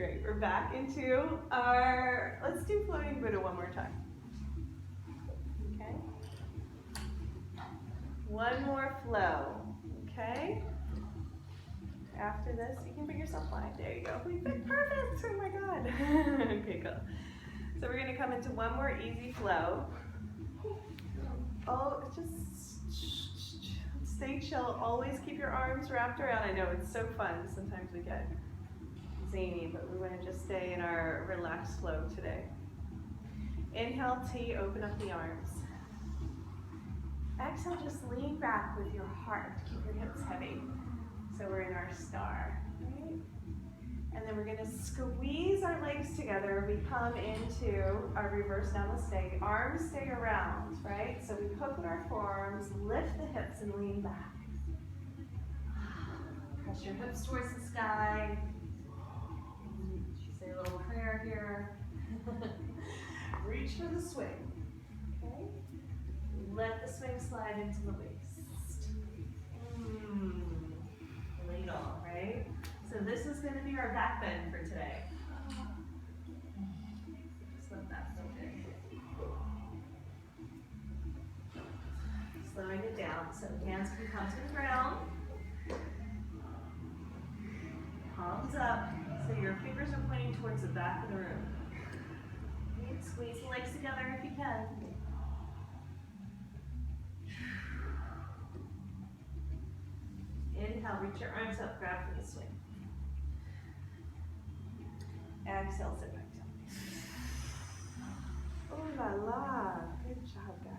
Great, we're back into our, let's do floating Buddha one more time. Okay. One more flow, okay? After this, you can bring yourself lying. There you go. Perfect, oh my God. Okay, cool. So we're gonna come into one more easy flow. Oh, just stay chill. Always keep your arms wrapped around. I know it's so fun. Sometimes we get zany, but we want to just stay in our relaxed flow today. Inhale, T, open up the arms. Exhale, just lean back with your heart. Keep your hips heavy. So we're in our star, right? And then we're going to squeeze our legs together. We come into our reverse namaste. Arms stay around, right? So we hook with our forearms, lift the hips and lean back. Press your hips towards the sky. Say a little prayer here. Reach for the swing. Okay? Let the swing slide into the waist. Ladle, right? So this is going to be our back bend for today. Just let that feel good. Slowing it down so hands can come to the ground. Palms up, so your fingers are pointing towards the back of the room. Squeeze the legs together if you can. Inhale, reach your arms up, grab for the swing. Exhale, sit back down. Oh la la, good job, guys.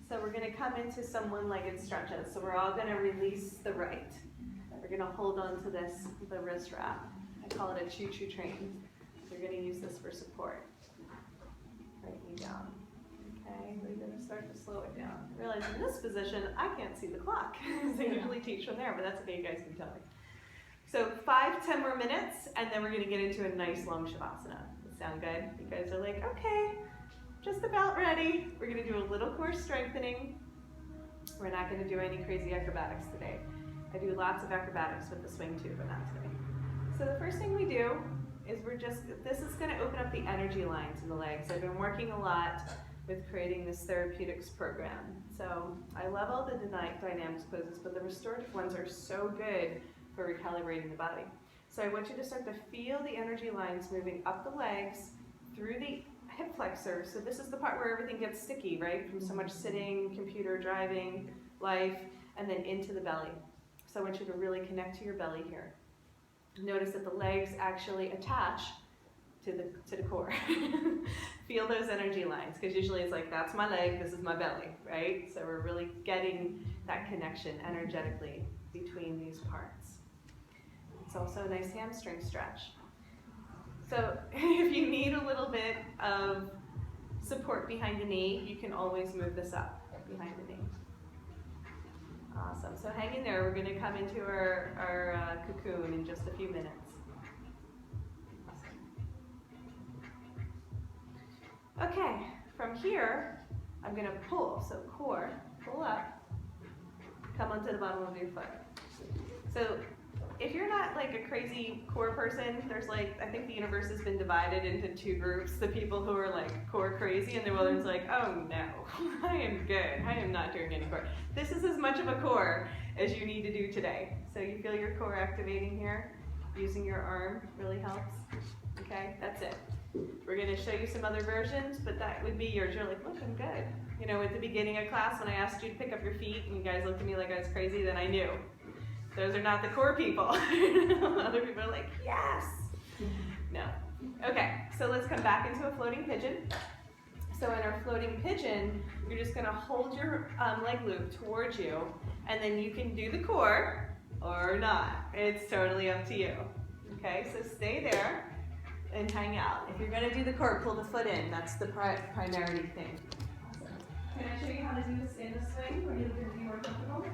So we're gonna come into some one-legged stretches. So we're all gonna release the right. We're gonna hold on to this, the wrist wrap. I call it a choo-choo train. So you're gonna use this for support. Right knee down. Okay, we're gonna start to slow it down. Realize in this position, I can't see the clock. So I usually teach from there, but that's okay, you guys can tell me. So 5-10 more minutes, and then we're gonna get into a nice long shavasana. Does that sound good? You guys are like, okay, just about ready. We're gonna do a little core strengthening. We're not gonna do any crazy acrobatics today. I do lots of acrobatics with the swing too, but not today. So the first thing we do is this is gonna open up the energy lines in the legs. I've been working a lot with creating this therapeutics program. So I love all the dynamics poses, but the restorative ones are so good for recalibrating the body. So I want you to start to feel the energy lines moving up the legs, through the hip flexors. So this is the part where everything gets sticky, right? From so much sitting, computer, driving, life, and then into the belly. So I want you to really connect to your belly here. Notice that the legs actually attach to the core. Feel those energy lines, because usually it's like, that's my leg, this is my belly, right? So we're really getting that connection energetically between these parts. It's also a nice hamstring stretch. So if you need a little bit of support behind the knee, you can always move this up behind the knee. Awesome, so hang in there. We're gonna come into our cocoon in just a few minutes. Okay, from here, I'm gonna pull. So core, pull up, come onto the bottom of your foot. So if you're not like a crazy core person, there's like, I think the universe has been divided into two groups. The people who are like core crazy, and the others like, oh no, I am good. I am not doing any core. This is as much of a core as you need to do today. So you feel your core activating here. Using your arm really helps. Okay, that's it. We're gonna show you some other versions, but that would be yours. You're like, look, I'm good. You know, at the beginning of class, when I asked you to pick up your feet and you guys looked at me like I was crazy, then I knew. Those are not the core people. Other people are like, yes. No. Okay, so let's come back into a floating pigeon. So in our floating pigeon, you're just gonna hold your leg loop towards you, and then you can do the core or not. It's totally up to you. Okay, so stay there and hang out. If you're gonna do the core, pull the foot in. That's the priority thing. Awesome. Can I show you how to do this in the swing where you're gonna be more comfortable?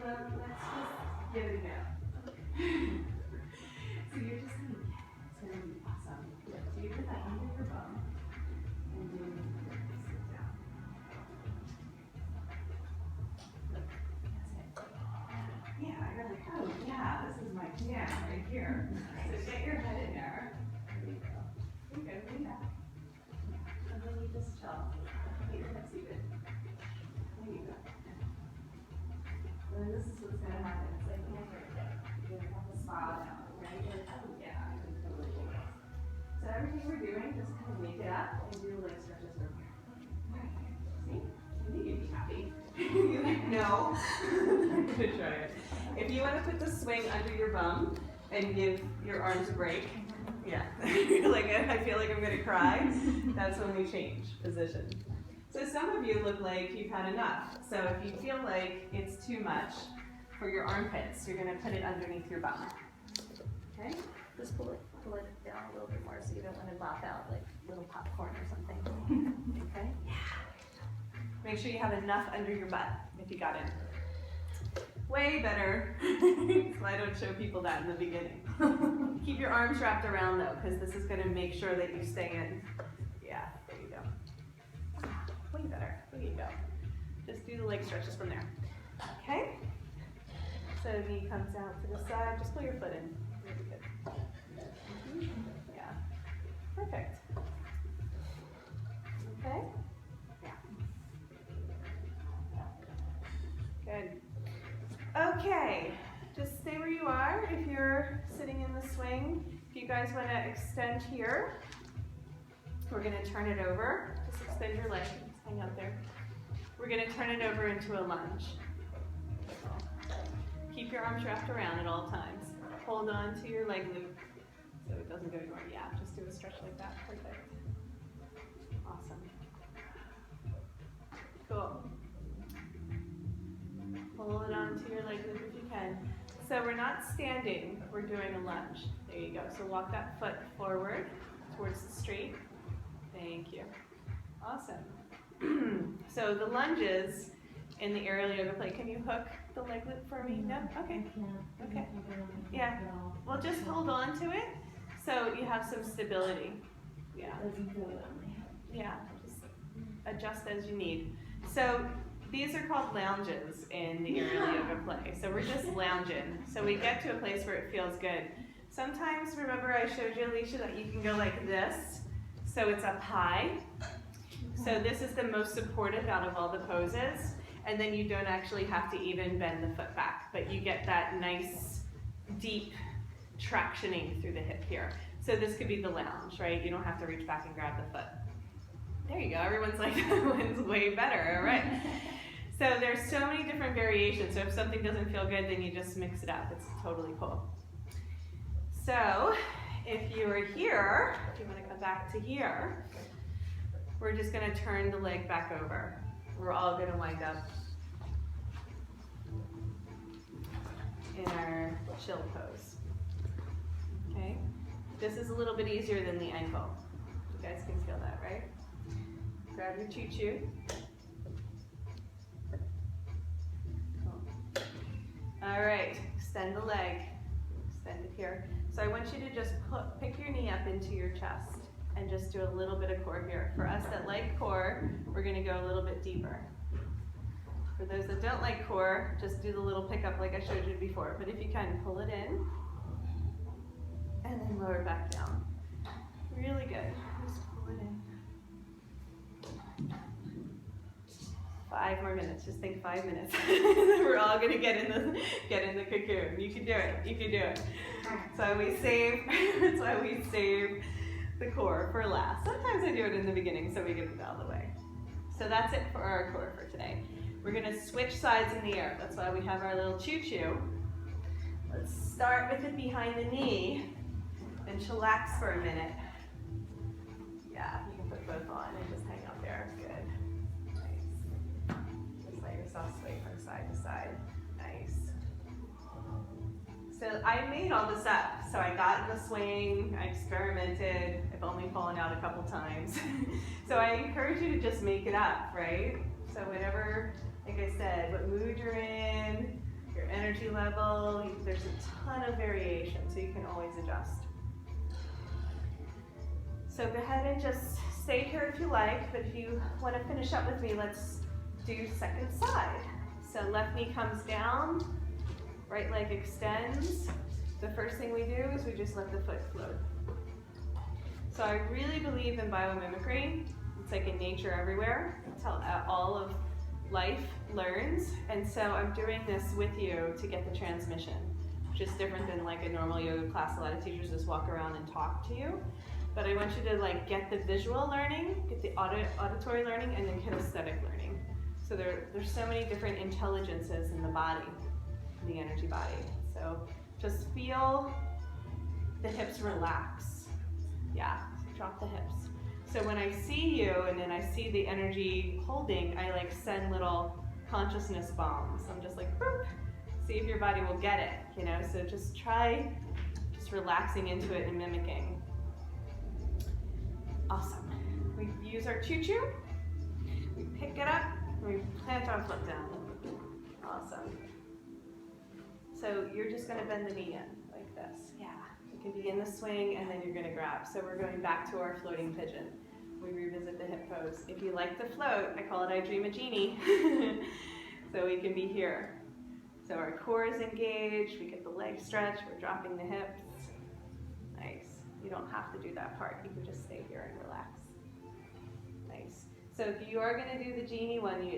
Well, let's just give it a go. So you're just gonna get it. It's gonna be awesome. So you're gonna under your bum and then sit down. Look, that's it. Yeah, you're like, oh yeah, this here. So get your head in there. There you go. You're good, lean back. And then you just chill. Get your hips even. There you go. And then this is what's going to happen. It's like you never get. You're going to have to spa down. Right? You're like, oh yeah, I can totally do this. So everything we're doing, just kind of make it up and do leg stretches from here. See? You think you'd be happy. You're like, no. I'm going to try it. If you want to put the swing under your bum and give your arms a break, yeah. You're like, I feel like I'm going to cry. That's when we change position. So some of you look like you've had enough. So if you feel like it's too much for your armpits, you're going to put it underneath your bum. Okay? Just pull it down a little bit more so you don't want to bop out like little popcorn or something. Okay? Yeah. Make sure you have enough under your butt if you got in. Way better. So I don't show people that in the beginning. Keep your arms wrapped around though, because this is going to make sure that you stay in. Yeah, there you go. Way better. There you go. Just do the leg stretches from there. Okay? So knee comes out to the side. Just pull your foot in. Really good. Yeah. Perfect. Okay? Good. Okay, just stay where you are if you're sitting in the swing. If you guys want to extend here, we're going to turn it over. Just extend your leg. Just hang out there. We're going to turn it over into a lunge. Keep your arms wrapped around at all times. Hold on to your leg loop so it doesn't go anywhere. Yeah, just do a stretch like that. Perfect. Awesome. Cool. Hold on to your leg loop if you can. So we're not standing, we're doing a lunge. There you go. So walk that foot forward towards the street. Thank you. Awesome. So the lunges in the aerial yoga plate, can you hook the leg loop for me? No? Okay. Okay. Yeah. Well, just hold on to it so you have some stability. Yeah. Yeah. Just adjust as you need. So these are called lounges in the aerial yoga play. So we're just lounging. So we get to a place where it feels good. Sometimes, remember I showed you, Alicia, that you can go like this. So it's up high. So this is the most supportive out of all the poses. And then you don't actually have to even bend the foot back, but you get that nice, deep tractioning through the hip here. So this could be the lounge, right? You don't have to reach back and grab the foot. There you go. Everyone's like, that one's way better. All right. So there's so many different variations. So if something doesn't feel good, then you just mix it up. It's totally cool. So if you are here, if you want to come back to here, we're just going to turn the leg back over. We're all going to wind up in our chill pose. Okay? This is a little bit easier than the ankle. You guys can feel that, right? Grab your choo-choo. Cool. All right, extend the leg. Extend it here. So I want you to just pick your knee up into your chest and just do a little bit of core here. For us that like core, we're going to go a little bit deeper. For those that don't like core, just do the little pickup like I showed you before. But if you can, pull it in and then lower it back down. Really good. Just pull it in. 5 more minutes. Just think 5 minutes. We're all gonna get in the cocoon. You can do it. You can do it. That's why we save the core for last. Sometimes I do it in the beginning so we get it out of the way. So that's it for our core for today. We're gonna switch sides in the air. That's why we have our little choo-choo. Let's start with it behind the knee and chillax for a minute. Yeah, you can put both on and just hang out there. Good. Let yourself sway from side to side. Nice. So I made all this up. So I got in the swing, I experimented. I've only fallen out a couple times. So I encourage you to just make it up, right? So whatever, like I said, what mood you're in, your energy level, there's a ton of variation, so you can always adjust. So go ahead and just stay here if you like, but if you want to finish up with me, let's do second side. So left knee comes down, right leg extends. The first thing we do pose, we just let the foot float. So I really believe in biomimicry. It's like in nature everywhere. It's how all of life learns. And so I'm doing this with you to get the transmission, which is different than like a normal yoga class. A lot of teachers just walk around and talk to you. But I want you to like get the visual learning, get the auditory learning, and then kinesthetic learning. So there's so many different intelligences in the body, in the energy body. So just feel the hips relax. Yeah, drop the hips. So when I see you and then I see the energy holding, I like send little consciousness bombs. I'm just like, boop, see if your body will get it, you know? So just try just relaxing into it and mimicking. Awesome. We use our choo-choo, we pick it up, and we plant our foot down. Awesome. So you're just gonna bend the knee in like this. Yeah. You can begin the swing and then you're gonna grab. So we're going back to our floating pigeon. We revisit the hip pose. If you like to float, I call it I Dream a Genie. So we can be here. So our core is engaged, we get the leg stretch, we're dropping the hips. Nice. You don't have to do that part. You can just stay here and relax. Nice. So if you are going to do the genie one,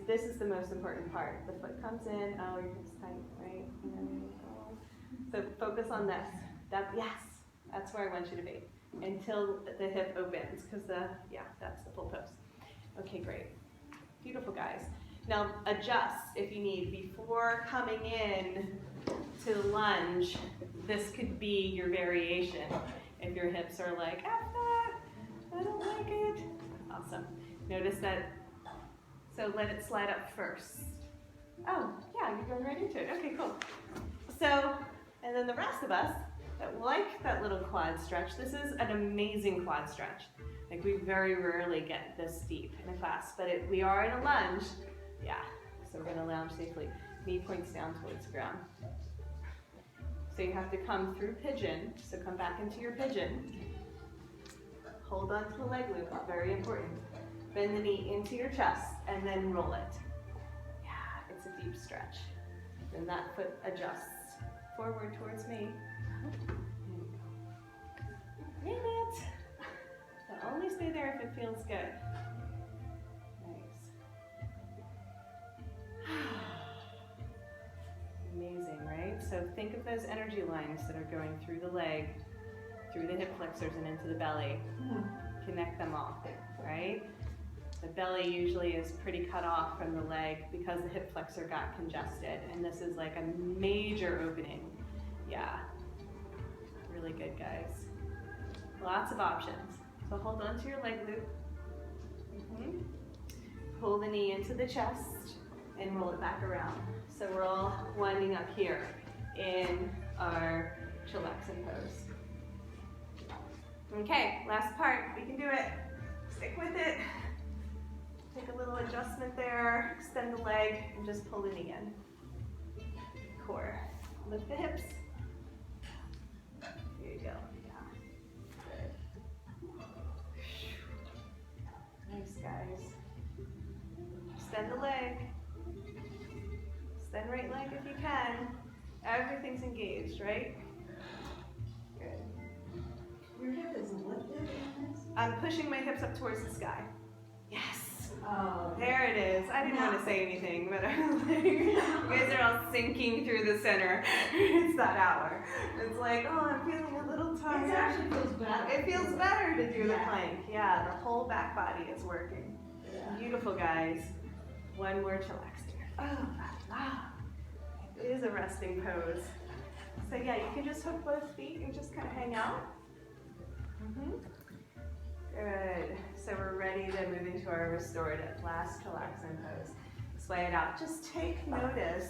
this is the most important part. The foot comes in. Oh, your hips tight, right? And then so focus on this. Yes, that's where I want you to be until the hip opens, because that's the full pose. Okay, great. Beautiful, guys. Now adjust if you need before coming in to the lunge. This could be your variation. If your hips are like, F that, I don't like it. Awesome. Notice that, so let it slide up first. Oh, yeah, you're going right into it. Okay, cool. So, and then the rest of us that like that little quad stretch, this is an amazing quad stretch. Like we very rarely get this deep in a class, but we are in a lunge. Yeah, so we're gonna lounge safely. Knee points down towards the ground. So you have to come through pigeon, so come back into your pigeon. Hold on to the leg loop, very important. Bend the knee into your chest and then roll it. Yeah, it's a deep stretch. Then that foot adjusts forward towards me. Name it. So only stay there if it feels good. Amazing, right? So think of those energy lines that are going through the leg, through the hip flexors and into the belly. Connect them all, right? The belly usually is pretty cut off from the leg because the hip flexor got congested, and this is like a major opening. Yeah, really good, guys. Lots of options. So hold on to your leg loop. Pull the knee into the chest and roll it back around. So we're all winding up here in our chillaxing pose. Okay, last part. We can do it. Stick with it. Take a little adjustment there. Extend the leg and just pull the knee in. Core. Lift the hips. Here you go. Yeah. Good. Nice, guys. Extend the leg. Extend right leg if you can. Everything's engaged, right? Good. Your hip is lifted in this? I'm pushing my hips up towards the sky. Yes. Oh. There it is. I didn't want to say anything, but I was like, you guys are all sinking through the center. It's that hour. It's like, oh, I'm feeling a little tired. It actually feels better. It feels better to do the plank. Yeah, the whole back body is working. Yeah. Beautiful, guys. One more chillax here. Oh, wow. It is a resting pose. So yeah, you can just hook both feet and just kind of hang out. Good. So we're ready to move into our restorative, last chillaxing pose. Sway it out. Just take notice